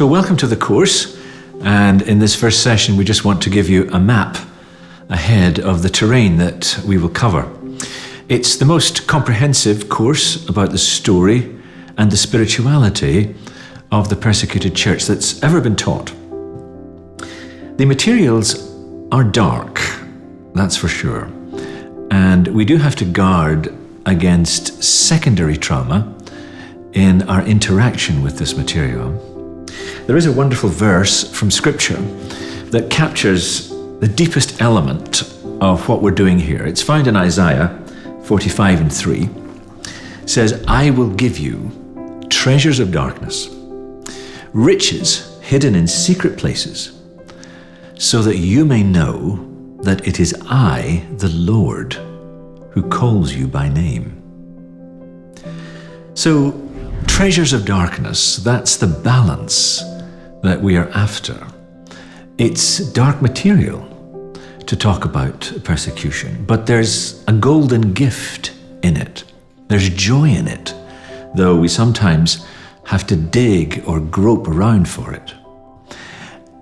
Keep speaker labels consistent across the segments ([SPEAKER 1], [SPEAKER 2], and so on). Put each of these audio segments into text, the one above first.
[SPEAKER 1] So welcome to the course, and in this first session we just want to give you a map ahead of the terrain that we will cover. It's the most comprehensive course about the story and the spirituality of the persecuted church that's ever been taught. The materials are dark, that's for sure, and we do have to guard against secondary trauma in our interaction with this material. There is a wonderful verse from Scripture that captures the deepest element of what we're doing here. It's found in Isaiah 45:3. It says, "I will give you treasures of darkness, riches hidden in secret places, so that you may know that it is I, the Lord, who calls you by name." So, treasures of darkness, that's the balance that we are after. It's dark material to talk about persecution, but there's a golden gift in it. There's joy in it, though we sometimes have to dig or grope around for it.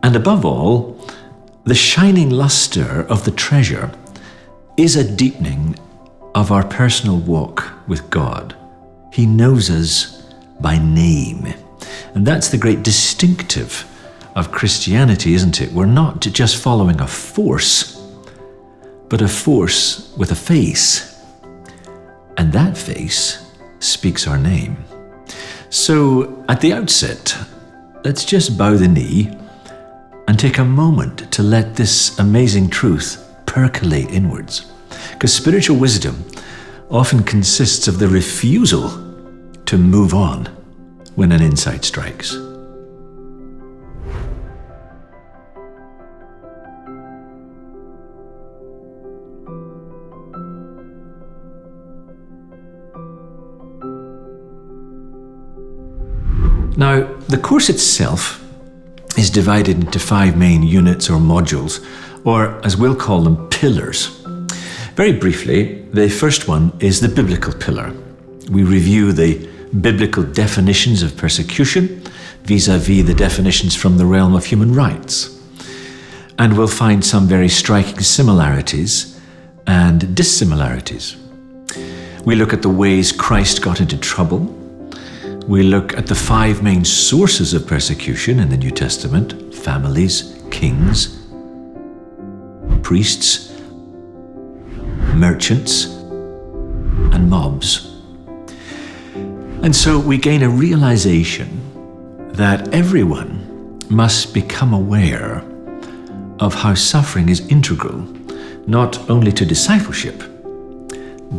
[SPEAKER 1] And above all, the shining luster of the treasure is a deepening of our personal walk with God. He knows us by name. And that's the great distinctive of Christianity, isn't it? We're not just following a force, but a force with a face. And that face speaks our name. So at the outset, let's just bow the knee and take a moment to let this amazing truth percolate inwards. Because spiritual wisdom often consists of the refusal to move on when an insight strikes. Now, the course itself is divided into 5 main units or modules, or as we'll call them, pillars. Very briefly, the first one is the biblical pillar. We review the biblical definitions of persecution vis-à-vis the definitions from the realm of human rights. And we'll find some very striking similarities and dissimilarities. We look at the ways Christ got into trouble. We look at the 5 main sources of persecution in the New Testament: families, kings, priests, merchants, and mobs. And so we gain a realization that everyone must become aware of how suffering is integral, not only to discipleship,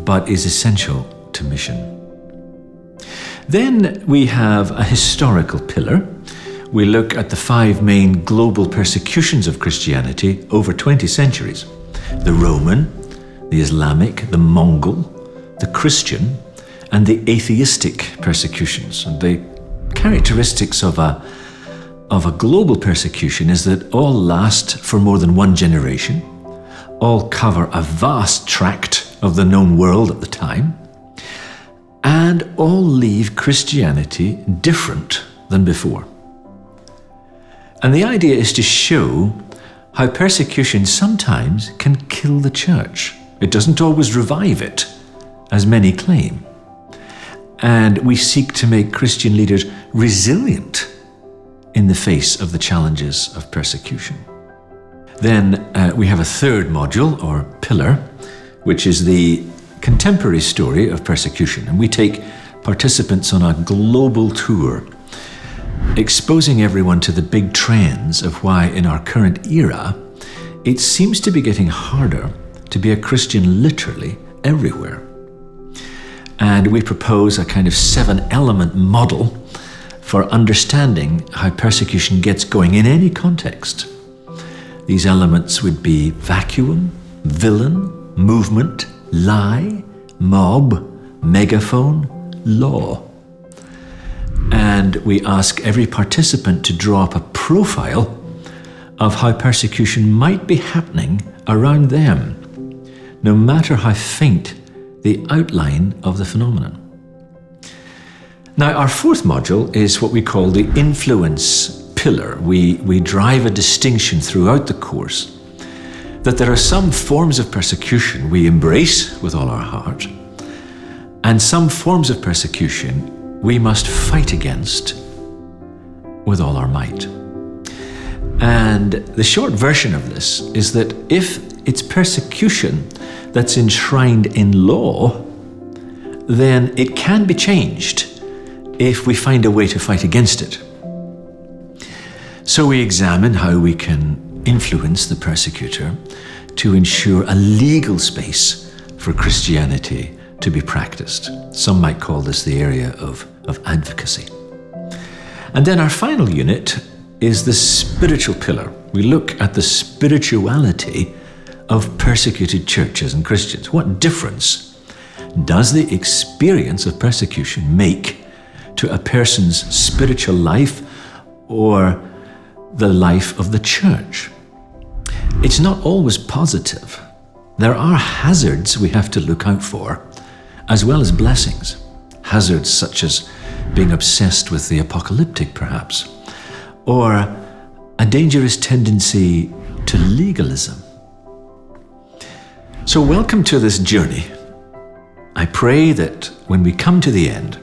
[SPEAKER 1] but is essential to mission. Then we have a historical pillar. We look at the 5 main global persecutions of Christianity over 20 centuries: the Roman, the Islamic, the Mongol, the Christian, and the atheistic persecutions. And the characteristics of a global persecution is that all last for more than 1 generation, all cover a vast tract of the known world at the time, and all leave Christianity different than before. And the idea is to show how persecution sometimes can kill the church. It doesn't always revive it, as many claim. And we seek to make Christian leaders resilient in the face of the challenges of persecution. Then we have a third module, or pillar, which is the contemporary story of persecution. And we take participants on a global tour, exposing everyone to the big trends of why in our current era, it seems to be getting harder to be a Christian literally everywhere. And we propose a kind of 7-element model for understanding how persecution gets going in any context. These elements would be vacuum, villain, movement, lie, mob, megaphone, law. And we ask every participant to draw up a profile of how persecution might be happening around them, no matter how faint the outline of the phenomenon. Now, our fourth module is what we call the influence pillar, we drive a distinction throughout the course that there are some forms of persecution we embrace with all our heart, and some forms of persecution we must fight against with all our might. And the short version of this is that if it's persecution that's enshrined in law, then it can be changed if we find a way to fight against it. So we examine how we can influence the persecutor to ensure a legal space for Christianity to be practiced. Some might call this the area of advocacy. And then our final unit is the spiritual pillar. We look at the spirituality of persecuted churches and Christians. What difference does the experience of persecution make to a person's spiritual life or the life of the church? It's not always positive. There are hazards we have to look out for, as well as blessings. Hazards such as being obsessed with the apocalyptic, perhaps, or a dangerous tendency to legalism. So welcome to this journey. I pray that when we come to the end,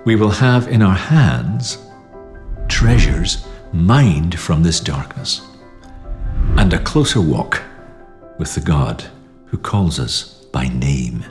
[SPEAKER 1] we will have in our hands treasures mined from this darkness and a closer walk with the God who calls us by name.